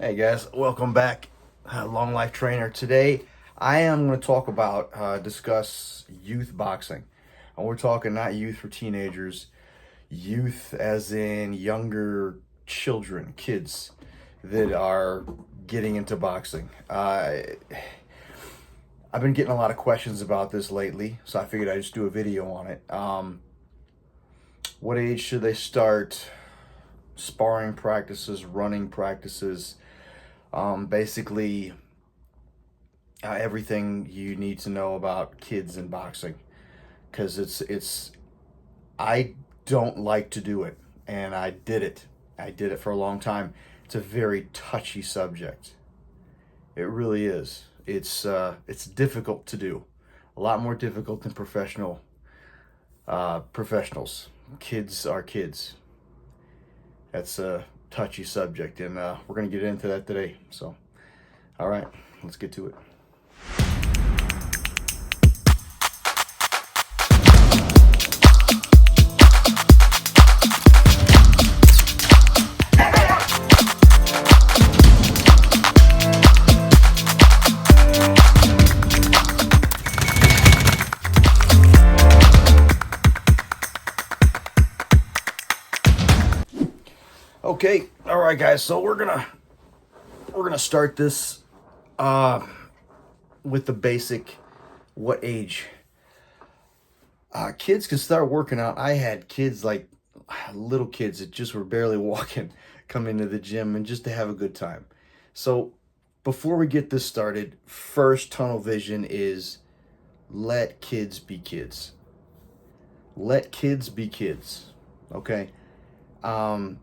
Hey guys, welcome back. Long Life Trainer. Today, I am going to talk about, discuss youth boxing. And we're talking not youth for teenagers, youth as in younger children, kids that are getting into boxing. I've been getting a lot of questions about this lately, so I figured I'd just do a video on it. What age should they start sparring practices, running practices? Basically, everything you need to know about kids in boxing, because it's I don't like to do it, and I did it for a long time. It's a very touchy subject. It really is. It's difficult to do, a lot more difficult than professionals. Kids are kids. That's a touchy subject, and we're gonna get into that today. So, all right, let's get to it. Okay, all right, guys. So we're gonna start this uh, with the basic. What age? Kids can start working out. I had kids like little kids that just were barely walking, come into the gym and just to have a good time. So before we get this started, first tunnel vision is let kids be kids. Let kids be kids. Okay. Um,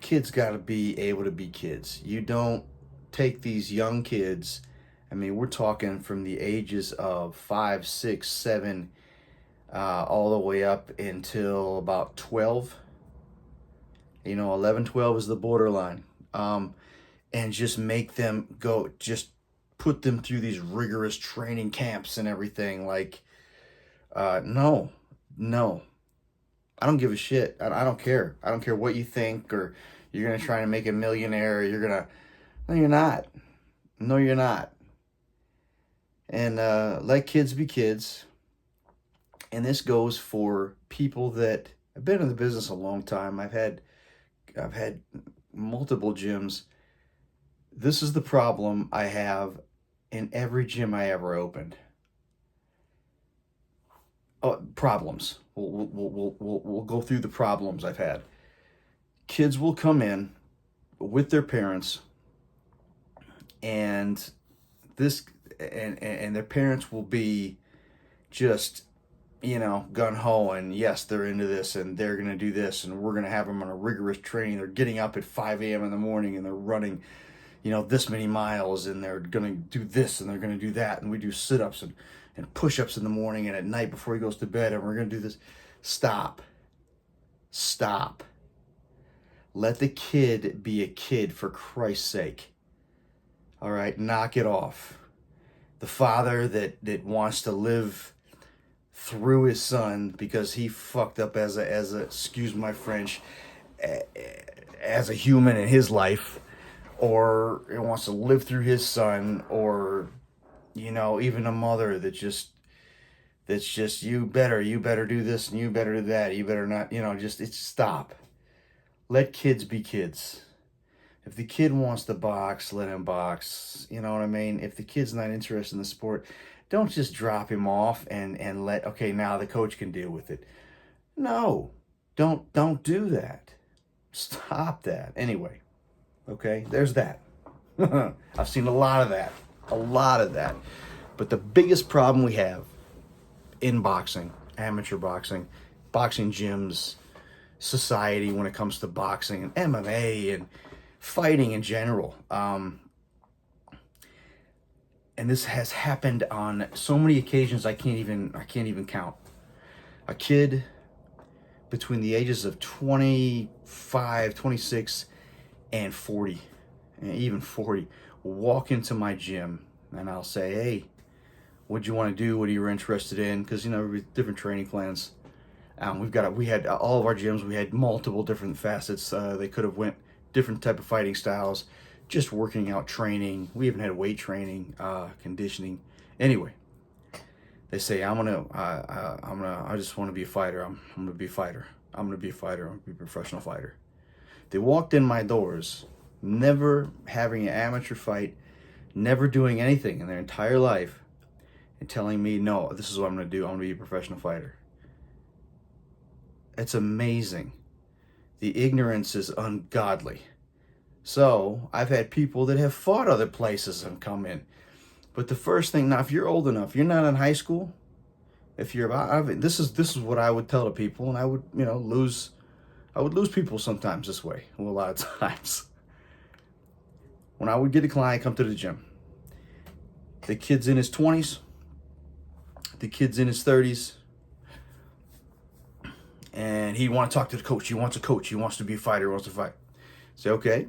Kids got to be able to be kids. You don't take these young kids. I mean, we're talking from the ages of 5, 6, 7, all the way up until about 12. 11, 12 is the borderline. And just make them go, just put them through these rigorous training camps and everything. Like, no, no. I don't give a shit. I don't care. I don't care what you think, or you're going to try to make a millionaire, or you're going to. No, you're not. No, you're not. And let kids be kids. And this goes for people that have been in the business a long time. I've had multiple gyms. This is the problem I have in every gym I ever opened. Problems. We'll go through the problems I've had. Kids will come in with their parents, and this and their parents will be just gun ho, and yes, they're into this, and they're gonna do this, and we're gonna have them on a rigorous training. They're getting up at 5 a.m. in the morning, and they're running this many miles, and they're gonna do this, and they're gonna do that, and we do sit-ups and push-ups in the morning and at night before he goes to bed, and we're gonna do this. Stop. Stop. Let the kid be a kid, for Christ's sake. All right, knock it off. The father that wants to live through his son because he fucked up as a excuse my French, as a human in his life, or wants to live through his son, or even a mother that's just you better do this and you better do that, you better not, it's stop. Let kids be kids. If the kid wants to box, let him box. You know what I mean? If the kid's not interested in the sport, don't just drop him off and let, okay, now the coach can deal with it. No, don't do that. Stop that. Anyway, okay, there's that. I've seen a lot of that. A lot of that. But the biggest problem we have in boxing, amateur boxing, boxing gyms, society when it comes to boxing and MMA and fighting in general. And this has happened on so many occasions I can't even count. A kid between the ages of 25, 26, and 40, and even 40, will walk into my gym, and I'll say, hey, what do you want to do? What are you interested in? Because different training plans. We had all of our gyms. We had multiple different facets. They could have went different type of fighting styles, just working out training. We haven't had weight training, conditioning. Anyway, they say, I just want to be a fighter. I'm gonna be a fighter. I'm gonna be a fighter. I'm gonna be a professional fighter. They walked in my doors, never having an amateur fight, never doing anything in their entire life, and telling me, no, this is what I'm gonna do. I'm gonna be a professional fighter. It's amazing. The ignorance is ungodly. So I've had people that have fought other places and come in. But the first thing, now if you're old enough, you're not in high school. If you're about, this is what I would tell to people, and I would, I would lose people sometimes this way. Well, a lot of times. When I would get a client come to the gym, the kid's in his 20s, the kid's in his 30s, and he want to talk to the coach. He wants a coach. He wants to be a fighter. He wants to fight. Say, okay,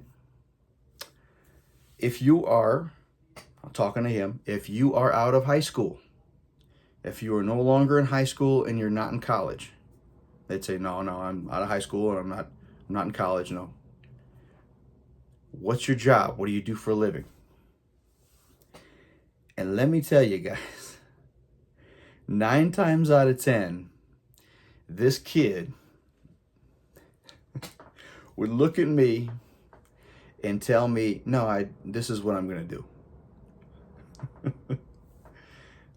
if you are, I'm talking to him, if you are out of high school, if you are no longer in high school and you're not in college, they'd say, no, I'm out of high school and I'm not in college, no. What's your job? What do you do for a living? And let me tell you guys, 9 times out of 10, this kid would look at me and tell me, no, this is what I'm going to do.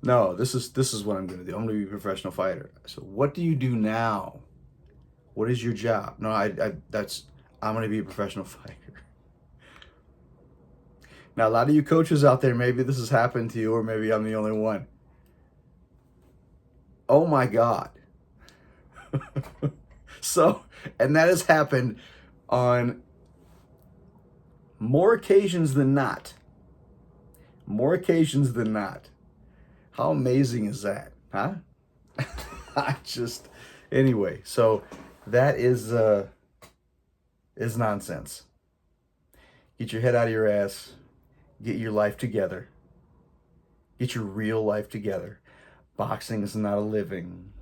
No, this is what I'm going to do. I'm going to be a professional fighter. So what do you do now? What is your job? No, I'm going to be a professional fighter. Now, a lot of you coaches out there, maybe this has happened to you, or maybe I'm the only one. Oh my God. So, and that has happened on more occasions than not. More occasions than not. How amazing is that, huh? Anyway, so that is nonsense. Get your head out of your ass. Get your life together. Get your real life together. Boxing is not a living.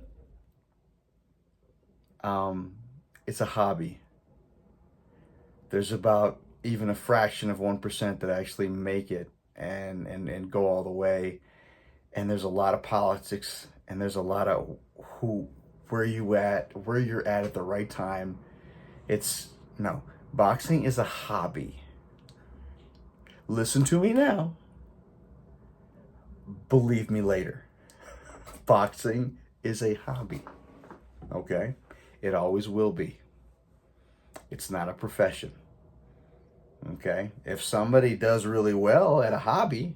It's a hobby. There's about even a fraction of 1% that actually make it and go all the way. And there's a lot of politics, and there's a lot of where you're at the right time. Boxing is a hobby. Listen to me now. Believe me later. Boxing is a hobby. Okay? It always will be. It's not a profession. Okay? If somebody does really well at a hobby,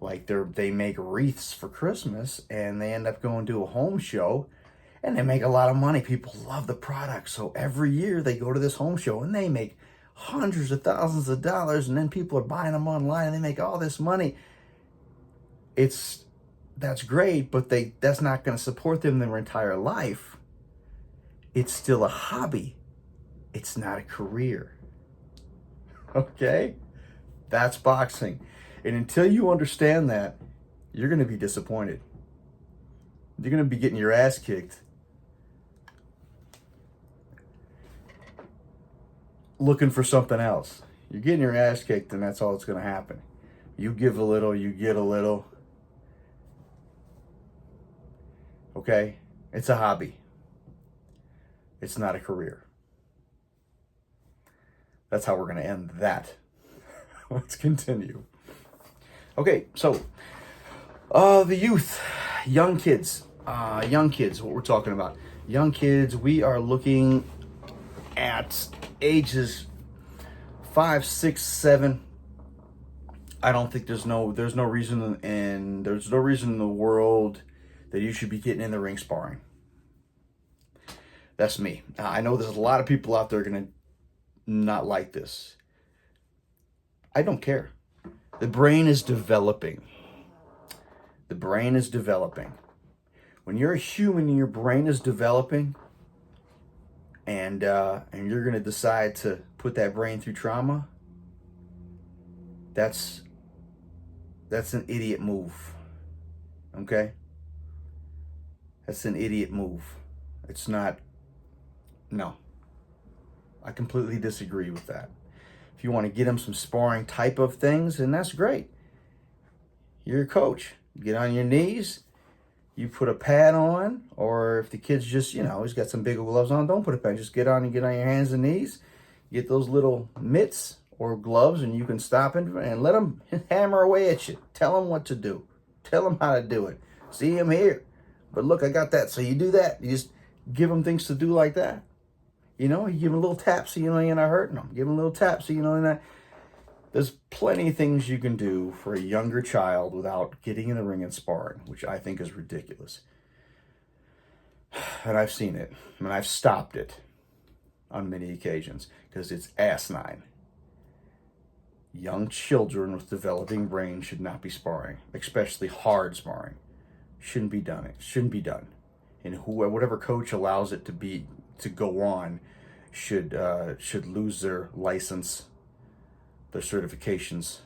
like they make wreaths for Christmas and they end up going to a home show and they make a lot of money. People love the product. So every year they go to this home show and they make hundreds of thousands of dollars, and then people are buying them online and they make all this money. That's great, but that's not going to support them their entire life. It's still a hobby. It's not a career. Okay? That's boxing. And until you understand that, you're going to be disappointed. You're going to be getting your ass kicked looking for something else. You're getting your ass kicked, and that's all that's going to happen. You give a little, you get a little. Okay? It's a hobby. It's not a career. That's how we're going to end that. Let's continue. Okay, so the youth, young kids, what we're talking about. Young kids, we are looking at ages 5, 6, 7. I don't think there's no reason in the world that you should be getting in the ring sparring. That's me. I know there's a lot of people out there going to not like this. I don't care. The brain is developing. The brain is developing. When you're a human and your brain is developing, and you're going to decide to put that brain through trauma, that's an idiot move. Okay? That's an idiot move. It's not. No. I completely disagree with that. If you want to get them some sparring type of things, then that's great. You're a coach. Get on your knees. You put a pad on, or if the kid's just, he's got some bigger gloves on, don't put a pad. Just get on your hands and knees. Get those little mitts or gloves, and you can stop and let them hammer away at you. Tell them what to do. Tell them how to do it. See, I'm here. But look, I got that. So you do that. You just give them things to do like that. You give them a little tap so you're not hurting them. Give them a little tap so you're not. There's plenty of things you can do for a younger child without getting in the ring and sparring, which I think is ridiculous. And I've seen it. And I've stopped it on many occasions because it's asinine. Young children with developing brains should not be sparring, especially hard sparring. Shouldn't be done. It shouldn't be done. And whatever coach allows it to go on should lose their license, their certifications,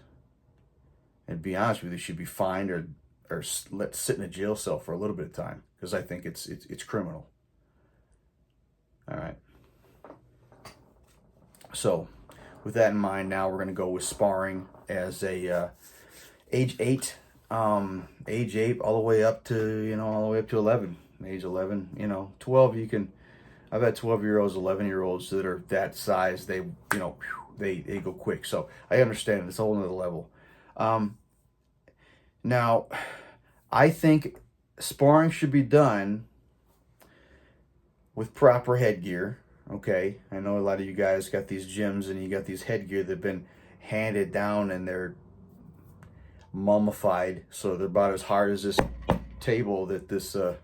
and be honest with you, should be fined or let sit in a jail cell for a little bit of time, because I think it's criminal. All right. So, with that in mind, now we're going to go with sparring as a age 8, all the way up to 11. Age 11, 12. I've had 12-year-olds, 11-year-olds that are that size. They go quick. So I understand it's a whole nother level. Now, I think sparring should be done with proper headgear. Okay, I know a lot of you guys got these gyms and you got these headgear that have been handed down and they're mummified, so they're about as hard as this table that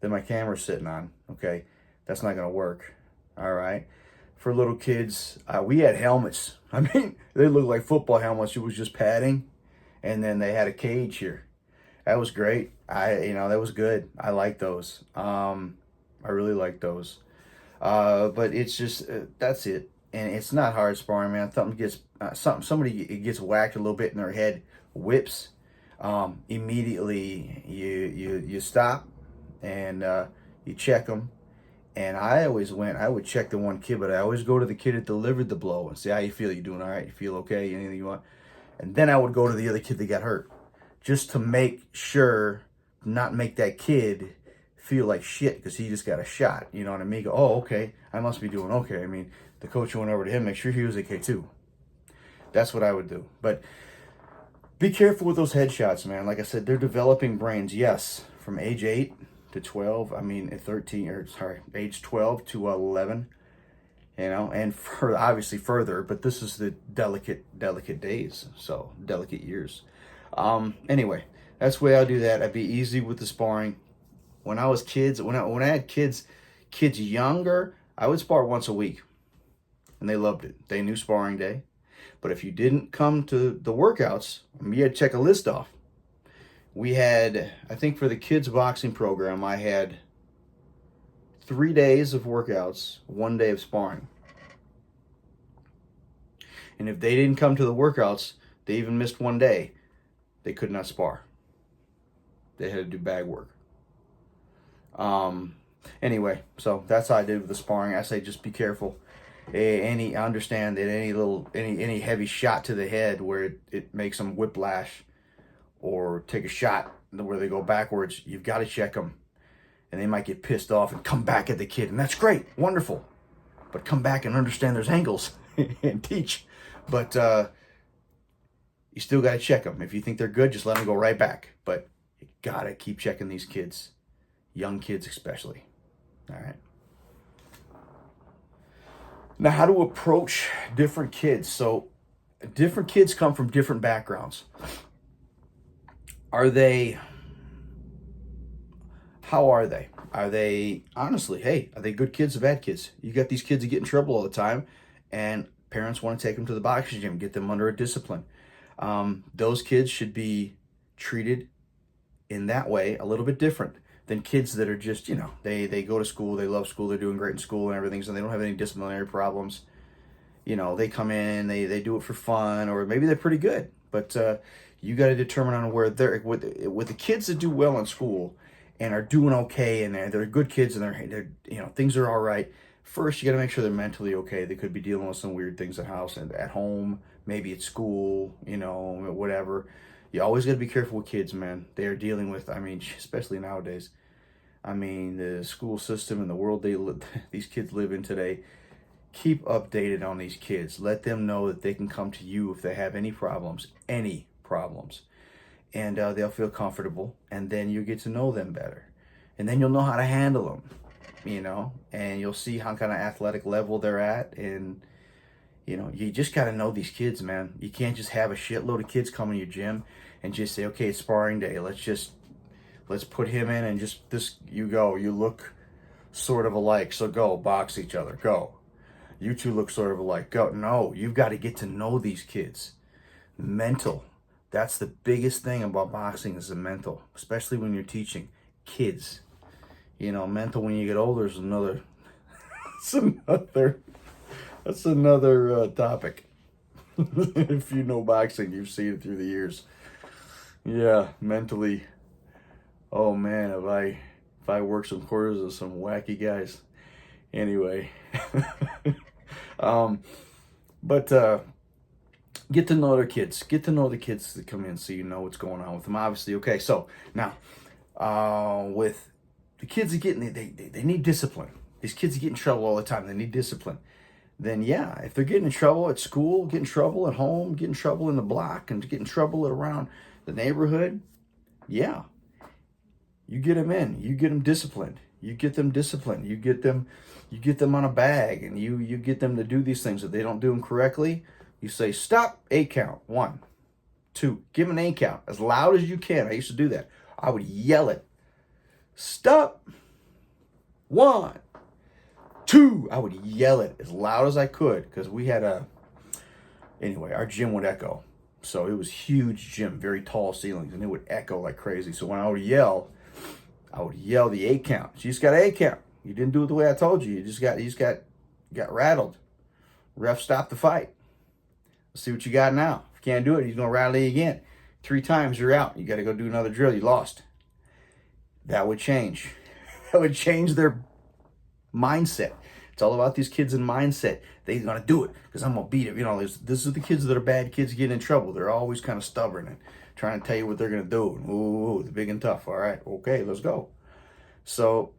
my camera's sitting on. Okay, that's not gonna work. All right, for little kids, we had helmets. I mean, they looked like football helmets. It was just padding, and then they had a cage here. That was great. That was good. I like those. I really like those. But it's just that's it, and it's not hard sparring, man. Somebody gets whacked a little bit in their head, whips. Immediately you stop and you check them. And I would check the one kid, but I always go to the kid that delivered the blow and say, how you feel? You doing all right? You feel okay? Anything you want? And then I would go to the other kid that got hurt, just to make sure, not make that kid feel like shit because he just got a shot. You know what I mean? Go, oh, okay, I must be doing okay. I mean, the coach went over to him, make sure he was okay too. That's what I would do. But be careful with those headshots, man. Like I said, they're developing brains. Yes, from age 8 to 12. I mean, age 12 to 11. And obviously further. But this is the delicate days. So delicate years. Anyway, that's the way I'll do that. I'd be easy with the sparring. When I was kids, when I had kids younger, I would spar once a week, and they loved it. They knew sparring day. But if you didn't come to the workouts, you had to check a list off. We had, I think for the kids boxing program, I had 3 days of workouts, 1 day of sparring. And if they didn't come to the workouts, they even missed 1 day, they could not spar. They had to do bag work. Anyway, so that's how I did with the sparring. I say just be careful. Understand that any heavy shot to the head where it makes them whiplash, or take a shot where they go backwards, you've got to check them, and they might get pissed off and come back at the kid, and that's great, wonderful, but come back and understand there's angles and teach. But you still got to check them. If you think they're good, just let them go right back. But you got to keep checking these kids, young kids especially. All right. Now, how to approach different kids. So different kids come from different backgrounds. How are they? Are they, honestly, hey, are they good kids or bad kids? You got these kids that get in trouble all the time, and parents want to take them to the boxing gym, get them under a discipline. Those kids should be treated in that way a little bit different than kids that are just, they go to school, they love school, they're doing great in school and everything, so they don't have any disciplinary problems. They come in, they do it for fun, or maybe they're pretty good. But you got to determine on where they're, with the kids that do well in school and are doing okay, and they're good kids, and they're things are all right. first, you got to make sure they're mentally okay. They could be dealing with some weird things at house and at home, maybe at school, whatever. You always got to be careful with kids, man. They are dealing with, I mean, especially nowadays. I mean, the school system and the world these kids live in today. Keep updated on these kids. Let them know that they can come to you if they have any problems, and they'll feel comfortable. And then you get to know them better, and then you'll know how to handle them, and you'll see how kind of athletic level they're at. And you just got to know these kids, man. You can't just have a shitload of kids come in your gym and just say, okay, it's sparring day. Let's put him in and just this. You look sort of alike, so go box each other. Go. You two look sort of alike. Go. No, you've got to get to know these kids. Mental. That's the biggest thing about boxing is the mental, especially when you're teaching kids. Mental when you get older is another. That's another topic. If you know boxing, you've seen it through the years. Yeah, mentally. Oh man, if I work some quarters with some wacky guys. Anyway. But get to know their kids. Get to know the kids that come in so you know what's going on with them. Obviously, okay. So now, with the kids that they need discipline. These kids get in trouble all the time. They need discipline. Then yeah, if they're getting in trouble at school, get in trouble at home, get in trouble in the block, and get in trouble around the neighborhood, yeah, you get them in. You get them disciplined. You get them disciplined. You get them on a bag, and you get them to do these things. If they don't do them correctly, you say, stop, 8 count, 1, 2. Give them an 8 count as loud as you can. I used to do that. I would yell it. Stop, 1, 2. I would yell it as loud as I could because we had anyway, our gym would echo. So it was huge gym, very tall ceilings, and it would echo like crazy. So when I would yell the 8 count. You just got an 8 count. You didn't do it the way I told you. You just got rattled. Ref stopped the fight. Let's see what you got now. If you can't do it, he's gonna rattle you again. 3 times, you're out. You got to go do another drill. You lost. That would change. That would change their mindset. It's all about these kids in mindset. They're gonna do it because I'm gonna beat him. This is the kids that are bad kids getting in trouble. They're always kind of stubborn and trying to tell you what they're gonna do. Ooh, the big and tough. All right, okay, let's go. So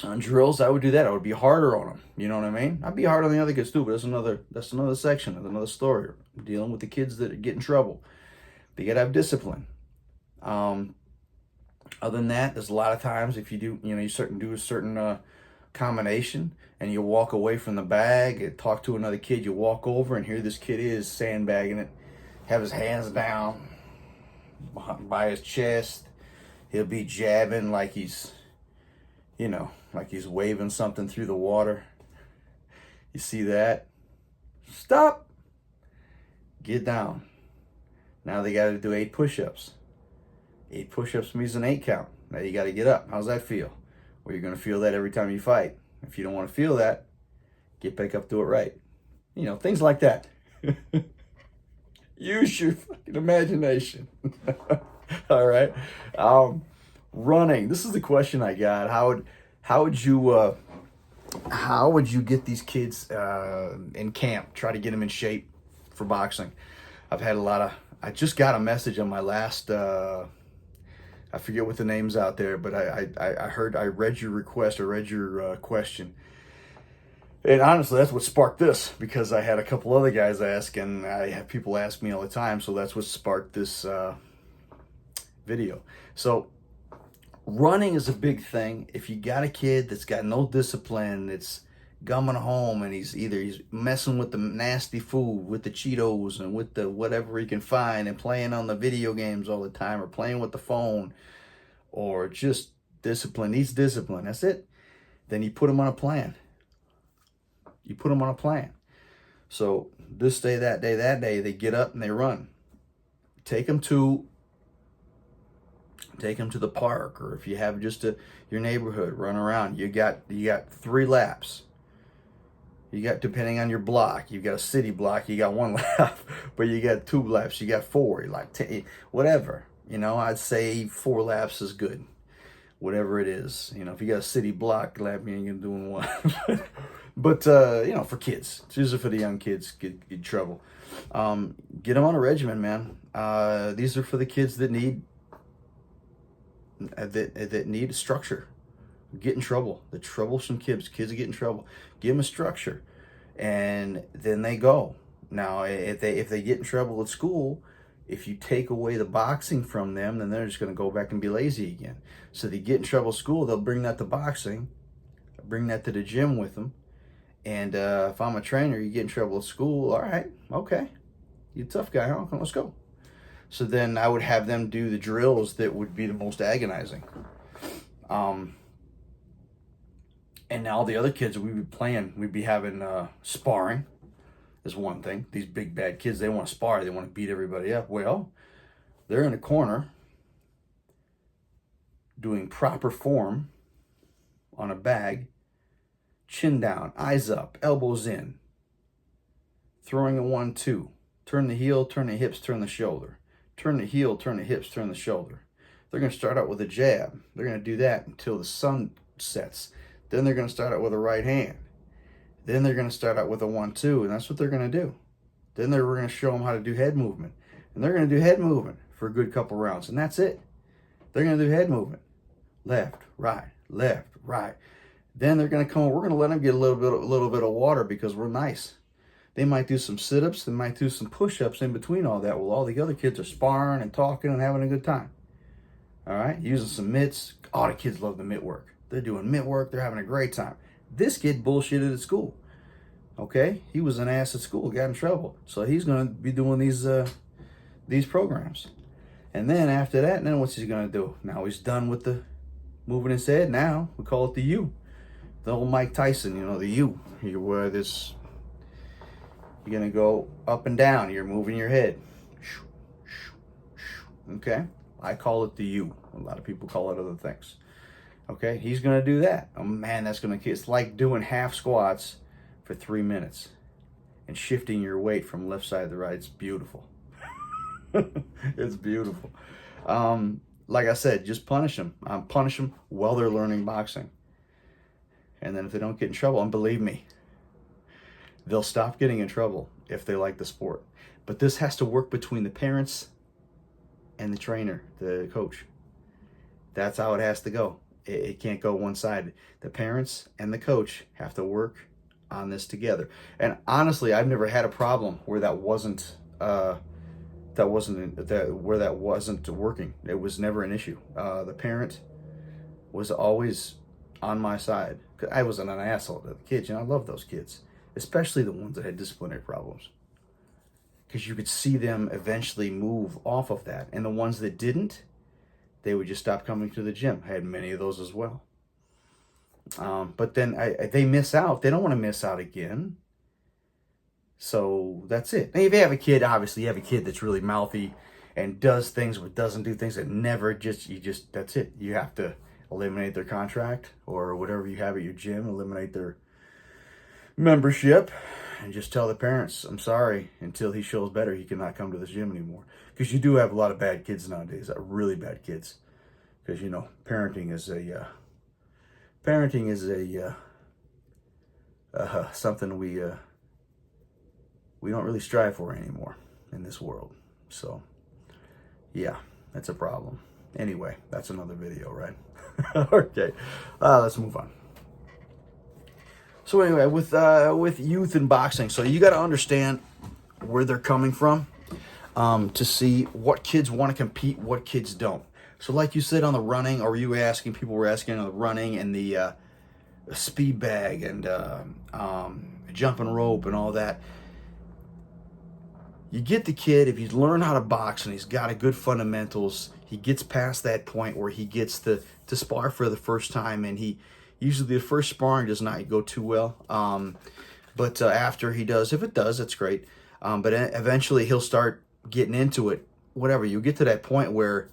on drills, I would do that. I would be harder on them. You know what I mean? I'd be hard on the other kids too, but that's another section, that's another story. I'm dealing with the kids that get in trouble. They gotta have discipline. Other than that, there's a lot of times if you do, you do a certain combination and you walk away from the bag and talk to another kid, you walk over and here this kid is sandbagging it, have his hands down by his chest. He'll be jabbing like he's waving something through the water. You see that? Stop. Get down. Now they got to do 8 push-ups. 8 push-ups means an 8 count. Now you got to get up. How's that feel? Well, you're going to feel that every time you fight. If you don't want to feel that, get back up, do it right. Things like that. Use your fucking imagination. All right. Running. This is the question I got. How would you get these kids in camp? Try to get them in shape for boxing. I just got a message on my last. I forget what the name's out there, but I read your request. I read your question. And honestly, that's what sparked this, because I had a couple other guys ask, and I have people ask me all the time, so that's what sparked this video. So running is a big thing. If you got a kid that's got no discipline, that's coming home and he's messing with the nasty food, with the Cheetos and with the whatever he can find, and playing on the video games all the time, or playing with the phone, or just needs discipline, that's it. Then you put him on a plan. So this day, that day, they get up and they run. Take them to the park, or if you have just your neighborhood, run around. You got 3 laps. You got, depending on your block, you've got a city block, you got 1 lap, but you got 2 laps, you got 4, you like 10, whatever. I'd say 4 laps is good. Whatever it is. If you got a city block lap, you ain't gonna do 1. But for kids, it's usually for the young kids get in trouble. Get them on a regimen, man. These are for the kids that need a structure. Get in trouble. The troublesome kids that get in trouble. Give them a structure, and then they go. Now, if they get in trouble at school, if you take away the boxing from them, then they're just going to go back and be lazy again. So they get in trouble at school, they'll bring that to boxing, bring that to the gym with them. And if I'm a trainer, you get in trouble at school, all right, okay, you're a tough guy, huh? Let's go. So then I would have them do the drills that would be the most agonizing. And now the other kids we'd be playing, we'd be having sparring is one thing. These big bad kids, they want to spar, they want to beat everybody up. Well, they're in a corner doing proper form on a bag, chin down, eyes up, elbows in, throwing a 1-2. Turn the heel, turn the hips, turn the shoulder. Turn the heel, turn the hips, turn the shoulder. They're going to start out with a jab. They're going to do that until the sun sets. Then they're going to start out with a right hand. Then they're going to start out with a 1-2, and that's what they're going to do. Then we're going to show them how to do head movement. And they're going to do head movement for a good couple rounds, and that's it. They're going to do head movement. Left, right, left, right. Then they're going to come, we're going to let them get a little bit of water because we're nice. They might do some sit-ups, they might do some push-ups in between all that while all the other kids are sparring and talking and having a good time. All right, using some mitts. All the kids love the mitt work. They're doing mitt work, they're having a great time. This kid bullshitted at school. Okay, he was an ass at school, got in trouble. So he's going to be doing these programs. And then after that, then what's he going to do? Now he's done with the moving his head. Now we call it the U. The old Mike Tyson, the U. You wear this, you're going to go up and down. You're moving your head. Okay? I call it the U. A lot of people call it other things. Okay? He's going to do that. Oh man, that's going to, it's like doing half squats for 3 minutes and shifting your weight from left side to right. It's beautiful. It's beautiful. Like I said, just punish them. Punish them while they're learning boxing. And then if they don't get in trouble, and believe me, they'll stop getting in trouble if they like the sport. But this has to work between the parents and the trainer, the coach. That's how it has to go. It can't go one-sided. The parents and the coach have to work on this together. And honestly, I've never had a problem where that wasn't working. It was never an issue. The parent was always on my side. I wasn't an asshole to the kids. I love those kids, especially the ones that had disciplinary problems, because you could see them eventually move off of that. And the ones that didn't, they would just stop coming to the gym. I had many of those as well. But then they miss out. They don't want to miss out again. So that's it. Now, if you have a kid, obviously you have a kid that's really mouthy and does things but doesn't do things, that never that's it. You have to eliminate their contract or whatever you have at your gym, eliminate their membership, and just tell the parents, I'm sorry, until he shows better, he cannot come to this gym anymore. Because you do have a lot of bad kids nowadays, really bad kids. Because, parenting is something we don't really strive for anymore in this world. So, yeah, that's a problem. Anyway, that's another video, right? Okay, let's move on. So anyway, with youth and boxing, so you got to understand where they're coming from to see what kids want to compete, what kids don't. So like you said on the running, or people were asking on the running and the speed bag and jumping rope and all that. You get the kid, if he's learned how to box and he's got a good fundamentals, he gets past that point where he gets to spar for the first time, and usually the first sparring does not go too well. But after he does, if it does, that's great. But eventually he'll start getting into it. Whatever, you get to that point where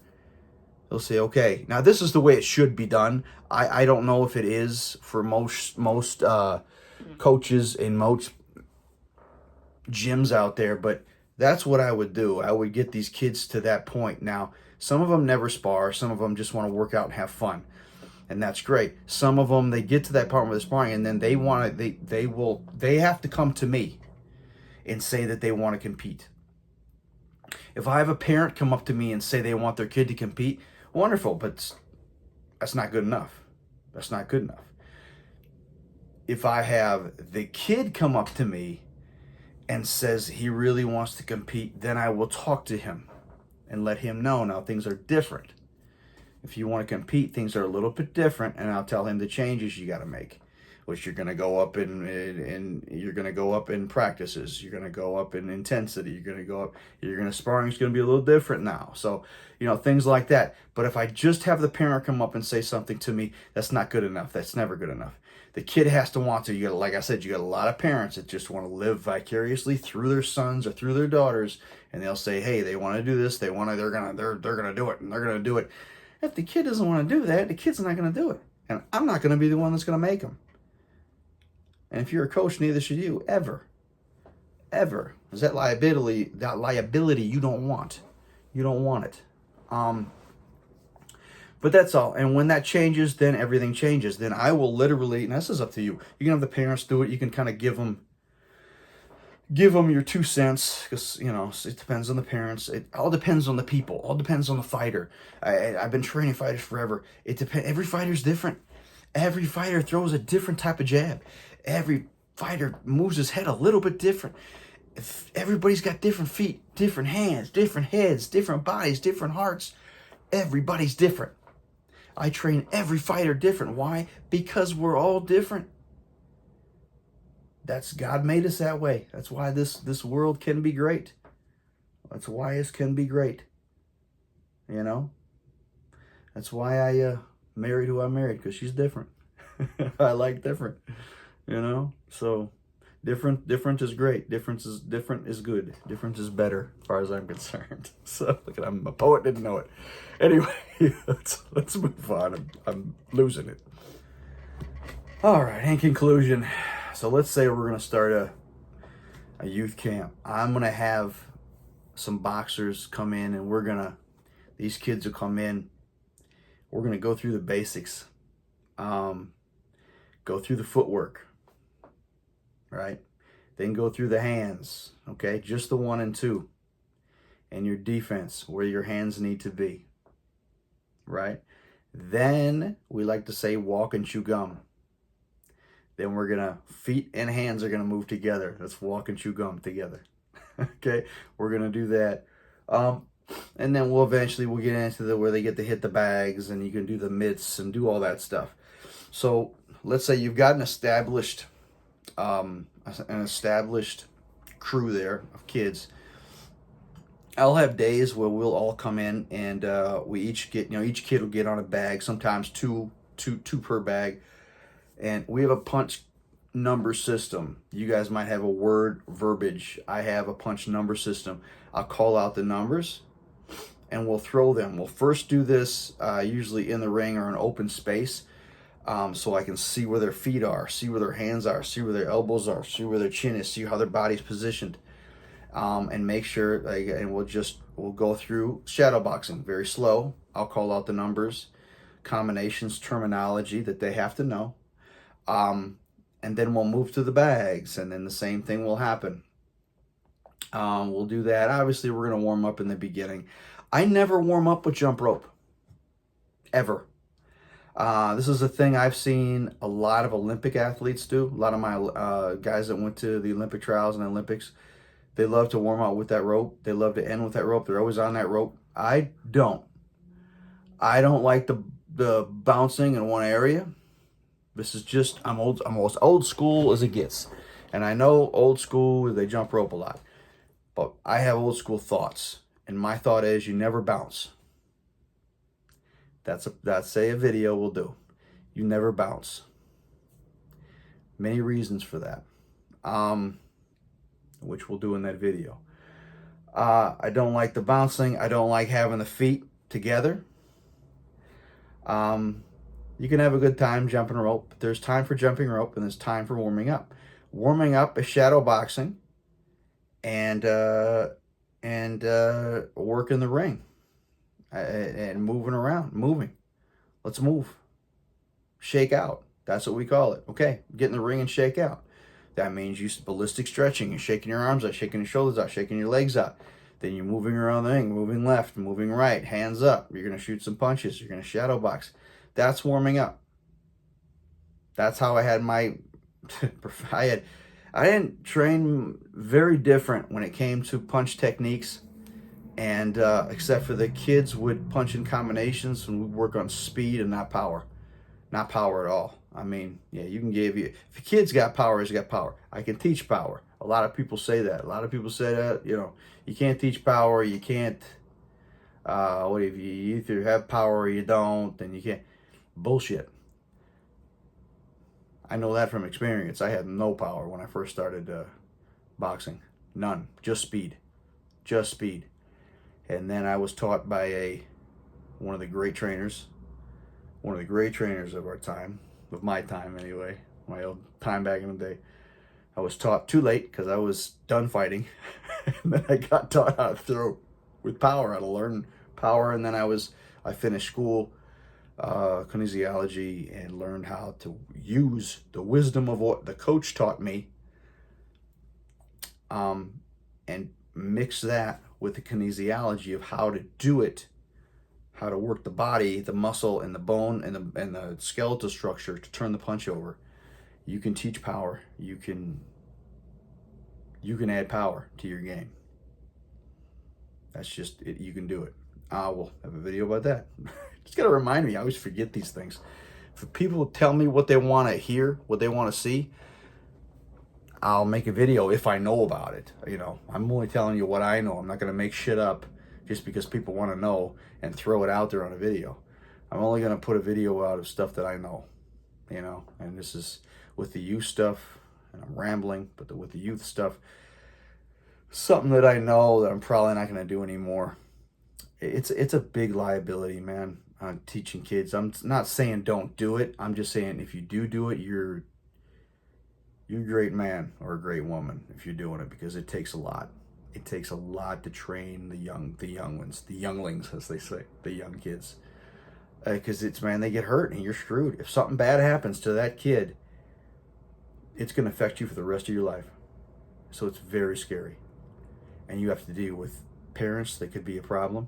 he'll say, okay, now this is the way it should be done. I don't know if it is for most coaches in most gyms out there, but that's what I would do. I would get these kids to that point. Now, some of them never spar. Some of them just want to work out and have fun. and that's great. Some of them, they get to that part where they're sparring, and then they have to come to me and say that they want to compete. If I have a parent come up to me and say they want their kid to compete, wonderful, but that's not good enough. That's not good enough. If I have the kid come up to me and says he really wants to compete, then I will talk to him and let him know now things are different. If you want to compete, things are a little bit different, and I'll tell him the changes you got to make, which you're going to go up you're going to go up in practices, you're going to go up in intensity, sparring is going to be a little different now. So, things like that. But if I just have the parent come up and say something to me, that's not good enough. That's never good enough. The kid has to want to. Like I said, you got a lot of parents that just want to live vicariously through their sons or through their daughters, and they'll say, "Hey, they want to do this. They're gonna do it, and they're gonna do it." If the kid doesn't want to do that, the kid's not gonna do it, and I'm not gonna be the one that's gonna make them. And if you're a coach, neither should you ever. Is that liability you don't want. You don't want it. But that's all. And when that changes, then everything changes. Then I will literally, and this is up to you. You can have the parents do it. You can kind of give them your 2 cents, because it depends on the parents. It all depends on the people. All depends on the fighter. I've been training fighters forever. It depends. Every fighter's different. Every fighter throws a different type of jab. Every fighter moves his head a little bit different. Everybody's got different feet, different hands, different heads, different bodies, different hearts. Everybody's different. I train every fighter different. Why? Because we're all different. That's God made us that way. That's why this world can be great. That's why it can be great. That's why I married who I married, because she's different. I like different. So different is great. Different is good. Different is better, as far as I'm concerned. So look at, I'm a poet, didn't know it. Anyway, let's move on. I'm losing it. All right, in conclusion, so let's say we're gonna start a youth camp. I'm gonna have some boxers come in, and these kids will come in. We're gonna go through the basics, go through the footwork, right? Then go through the hands, okay? Just the 1 and 2. And your defense, where your hands need to be, right? Then we like to say walk and chew gum. Then feet and hands are gonna move together. Let's walk and chew gum together. Okay, we're gonna do that. And then we'll get into where they get to hit the bags, and you can do the mitts and do all that stuff. So let's say you've got an established crew there of kids. I'll have days where we'll all come in, and we each kid will get on a bag, sometimes two per bag, and we have a punch number system. You guys might have a word verbiage. I have a punch number system. I'll call out the numbers, and we'll throw them. We'll first do this usually in the ring or an open space, so I can see where their feet are, see where their hands are, see where their elbows are, see where their chin is, see how their body's positioned, and make sure. And we'll go through shadow boxing very slow. I'll call out the numbers, combinations, terminology that they have to know, and then we'll move to the bags, and then the same thing will happen. We'll do that. Obviously, we're going to warm up in the beginning. I never warm up with jump rope, ever. This is a thing I've seen a lot of Olympic athletes do. A lot of my guys that went to the Olympic trials and Olympics, they love to warm up with that rope. They love to end with that rope. They're always on that rope. I don't like the bouncing in one area. This is just, I'm as old school as it gets. And I know old school, they jump rope a lot. But I have old school thoughts. And my thought is, you never bounce. That's a video will do. You never bounce. Many reasons for that, which we'll do in that video. I don't like the bouncing. I don't like having the feet together. You can have a good time jumping rope, but there's time for jumping rope and there's time for warming up. Warming up is shadow boxing and work in the ring and moving around, moving. Let's move. shake out. That's what we call it. Okay, get in the ring and shake out. That means you ballistic stretching and shaking your arms out, shaking your shoulders out, shaking your legs out. Then you're moving around the ring, moving left, moving right, hands up. You're going to shoot some punches. You're going to shadow box. That's warming up. That's how I had my, I didn't train very different when it came to punch techniques. And except for the kids would punch in combinations and we'd work on speed and not power. Not power at all. I mean, yeah, you can give you, if a kid's got power, he's got power. I can teach power. A lot of people say that. A lot of people say that, you know, you can't teach power. You can't, what if you either have power or you don't, then you can't. Bullshit. I know that from experience. I had no power when I first started boxing. None. Just speed. Just speed. And then I was taught by one of the great trainers of our time, of my time anyway, my old time back in the day. I was taught too late because I was done fighting. And then I got taught how to throw with power, how to learn power. And then I finished school, kinesiology, and learned how to use the wisdom of what the coach taught me, and mix that with the kinesiology of how to do it, how to work the body, the muscle, and the bone, and the skeletal structure to turn the punch over. You can teach power. You can add power to your game. That's just it. You can do it. We'll have a video about that. Just got to remind me. I always forget these things. For people to tell me what they want to hear, what they want to see, I'll make a video if I know about it. You know, I'm only telling you what I know. I'm not going to make shit up just because people want to know and throw it out there on a video. I'm only going to put a video out of stuff that I know, you know, and this is with the youth stuff, and I'm rambling, but with the youth stuff, something that I know that I'm probably not going to do anymore. It's a big liability, man, on teaching kids. I'm not saying don't do it. I'm just saying if you do it, you're a great man or a great woman if you're doing it, because it takes a lot. It takes a lot to train the young ones, the younglings, as they say, the young kids. Because they get hurt and you're screwed. If something bad happens to that kid, it's going to affect you for the rest of your life. So it's very scary. And you have to deal with parents that could be a problem,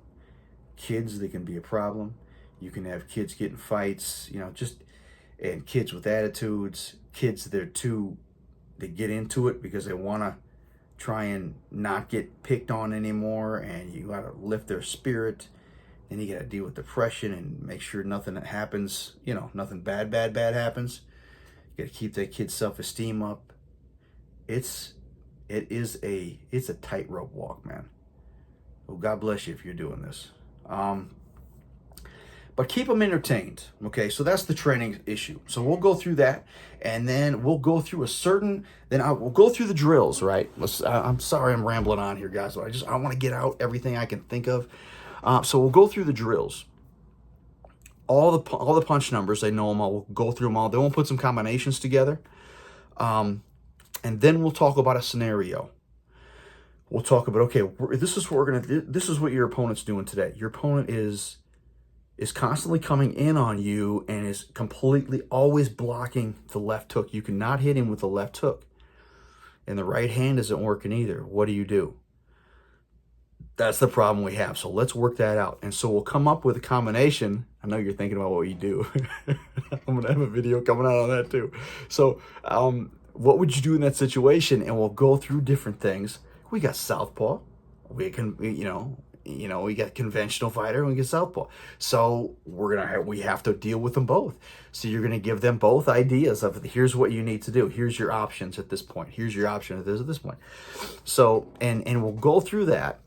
kids that can be a problem. You can have kids getting fights, you know, and kids with attitudes, kids that they get into it because they want to try and not get picked on anymore, and you got to lift their spirit. Then you got to deal with depression and make sure nothing happens, you know, nothing bad happens. You got to keep that kid's self-esteem up. It's a tightrope walk, man. Well, God bless you if you're doing this. But keep them entertained. Okay, so that's the training issue. So we'll go through that, and then we'll go through we'll go through the drills, right? I'm sorry I'm rambling on here, guys, but I want to get out everything I can think of. So we'll go through the drills. All the punch numbers, they know them all. We'll go through them all. Then we'll put some combinations together. And then we'll talk about a scenario. We'll talk about, okay, this is what your opponent's doing today. Your opponent is constantly coming in on you and is completely always blocking the left hook. You cannot hit him with the left hook. And the right hand isn't working either. What do? That's the problem we have. So let's work that out. And so we'll come up with a combination. I know you're thinking about what you do. I'm going to have a video coming out on that too. So what would you do in that situation? And we'll go through different things. We got southpaw. We got conventional fighter and we get southpaw. So we have to deal with them both. So you're going to give them both ideas of here's what you need to do. Here's your options at this point. Here's your option at this point. So, and we'll go through that.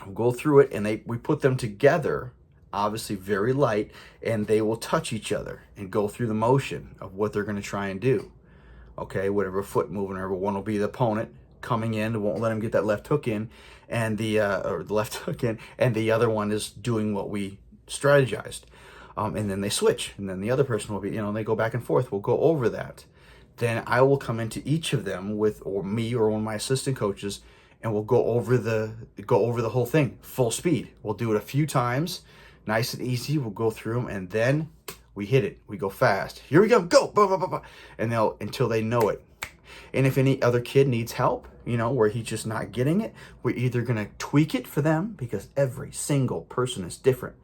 We'll go through it, and we put them together, obviously very light, and they will touch each other and go through the motion of what they're going to try and do. Okay, whatever foot moving, or one will be the opponent coming in, won't let him get that left hook in, and the left hook in, and the other one is doing what we strategized. And then they switch, and then the other person will be, they go back and forth. We'll go over that. Then I will come into each of them or me or one of my assistant coaches, and we'll go over the whole thing full speed. We'll do it a few times, nice and easy. We'll go through them, and then We hit it. We go fast. Here we go. Go. Blah, blah, blah, blah. And they'll, until they know it. And if any other kid needs help, you know, where he's just not getting it, we're either going to tweak it for them, because every single person is different.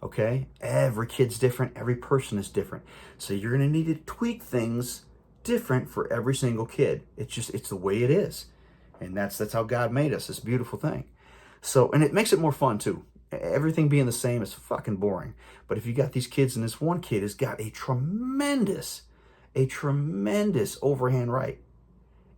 Okay? Every kid's different. Every person is different. So you're going to need to tweak things different for every single kid. It's the way it is. And that's how God made us, this beautiful thing. So, and it makes it more fun too. Everything being the same is fucking boring. But if you got these kids, and this one kid has got a tremendous overhand right.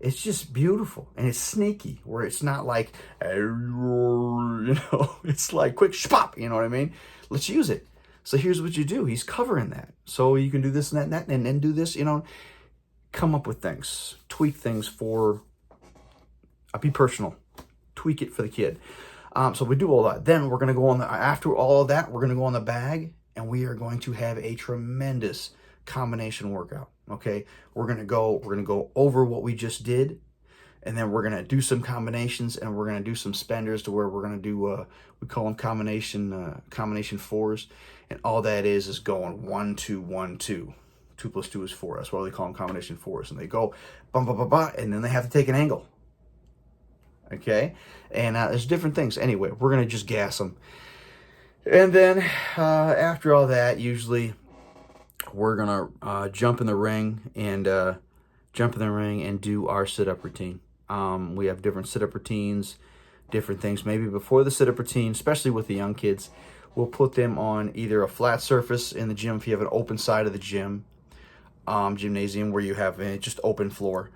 It's just beautiful, and it's sneaky, where it's not like, you know, it's like quick shpop, you know what I mean? Let's use it. So here's what you do. He's covering that. So you can do this and that, and then do this, you know, come up with things, tweak things for, be personal, tweak it for the kid. So we do all that. Then we're going to go on after all of that, we're going to go on the bag, and we are going to have a tremendous combination workout. Okay, we're gonna go over what we just did, and then we're gonna do some combinations, and we're gonna do some spenders, to where we're gonna do we call them combination fours, and all that is going 1 2 1 2. 2 plus 2 is 4. That's why they call them combination fours, and they go bum bum bum bum, and then they have to take an angle. Okay, and there's different things. Anyway, we're gonna just gas them, and then after all that, usually we're gonna jump in the ring and do our sit-up routine. We have different sit-up routines, different things. Maybe before the sit-up routine, especially with the young kids, we'll put them on either a flat surface in the gym, if you have an open side of the gym, gymnasium, where you have just open floor,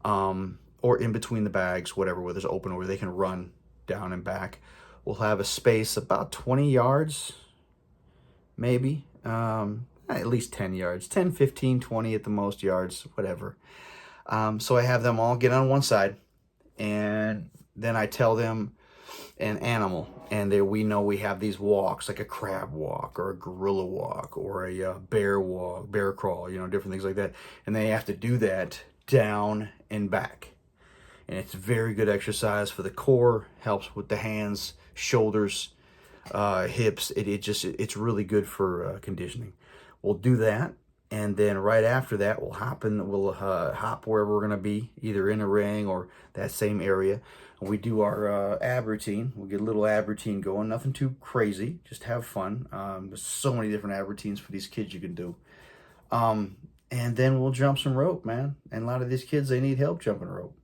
or in between the bags, whatever, where there's open, where they can run down and back. We'll have a space about 20 yards, maybe, at least 10 yards, 10, 15, 20 at the most yards, whatever. So I have them all get on one side, and then I tell them an animal, and we know we have these walks, like a crab walk or a gorilla walk or a bear walk, bear crawl, you know, different things like that. And they have to do that down and back. And it's very good exercise for the core, helps with the hands, shoulders, hips. It's really good for conditioning. We'll do that, and then right after that, we'll hop wherever we're going to be, either in a ring or that same area. And we do our ab routine. We'll get a little ab routine going, nothing too crazy, just have fun. There's so many different ab routines for these kids you can do. And then we'll jump some rope, man. And a lot of these kids, they need help jumping rope.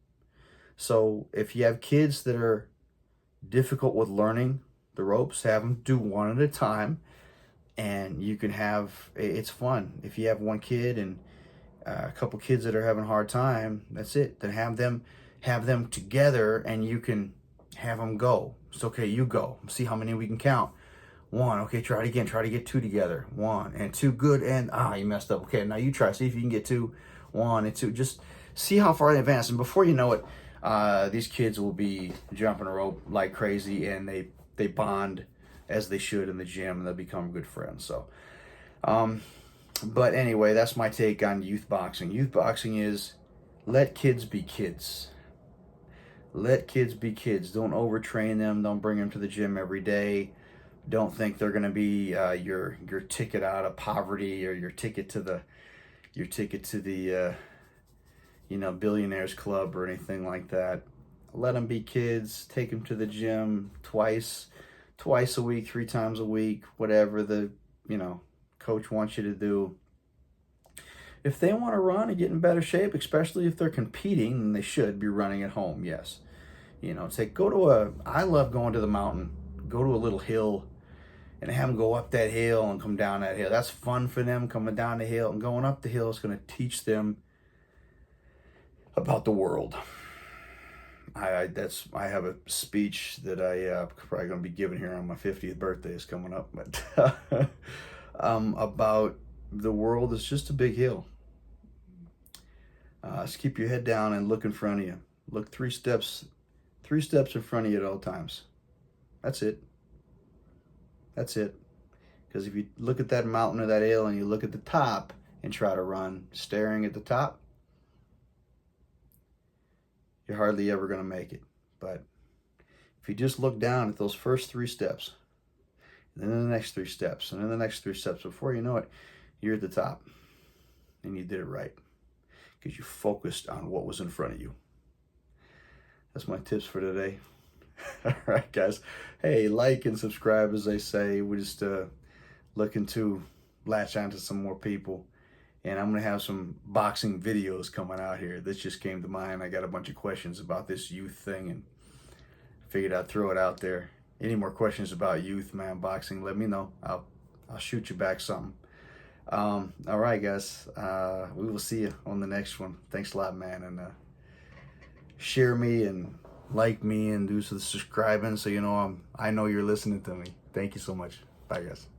So if you have kids that are difficult with learning the ropes, have them do one at a time. And you can it's fun. If you have one kid and a couple kids that are having a hard time, that's it. Then have them together, and you can have them go. It's okay, you go. See how many we can count. 1, okay, try it again. Try to get 2 together. 1 and 2, good. And you messed up. Okay, now you try. See if you can get 2. 1 and 2. Just see how far in advance. And before you know it, these kids will be jumping a rope like crazy, and they bond as they should in the gym, and they'll become good friends. So, but anyway, that's my take on youth boxing. Youth boxing is let kids be kids. Let kids be kids. Don't overtrain them. Don't bring them to the gym every day. Don't think they're going to be your ticket out of poverty, or your ticket to the billionaires club or anything like that. Let them be kids. Take them to the gym twice a week, 3 times a week, whatever the coach wants you to do. If they want to run and get in better shape, especially if they're competing, then they should be running at home. Yes, I love going to the mountain, go to a little hill, and have them go up that hill and come down that hill. That's fun for them, coming down the hill and going up the hill. Is going to teach them about the world. I have a speech that I probably going to be giving here on my 50th birthday is coming up, but about the world is just a big hill. Just keep your head down and look in front of you. Look 3 steps in front of you at all times. That's it. Because if you look at that mountain or that hill and you look at the top and try to run staring at the top, you're hardly ever going to make it. But if you just look down at those first 3 steps, and then the next 3 steps, and then the next 3 steps, before you know it, you're at the top, and you did it right because you focused on what was in front of you. That's my tips for today. All right, guys. Hey, like and subscribe, as they say. We're just looking to latch onto some more people. And I'm going to have some boxing videos coming out here. This just came to mind. I got a bunch of questions about this youth thing and figured I'd throw it out there. Any more questions about youth, man, boxing, let me know. I'll shoot you back something. All right, guys. We will see you on the next one. Thanks a lot, man. And share me and like me and do some subscribing so you know I know you're listening to me. Thank you so much. Bye, guys.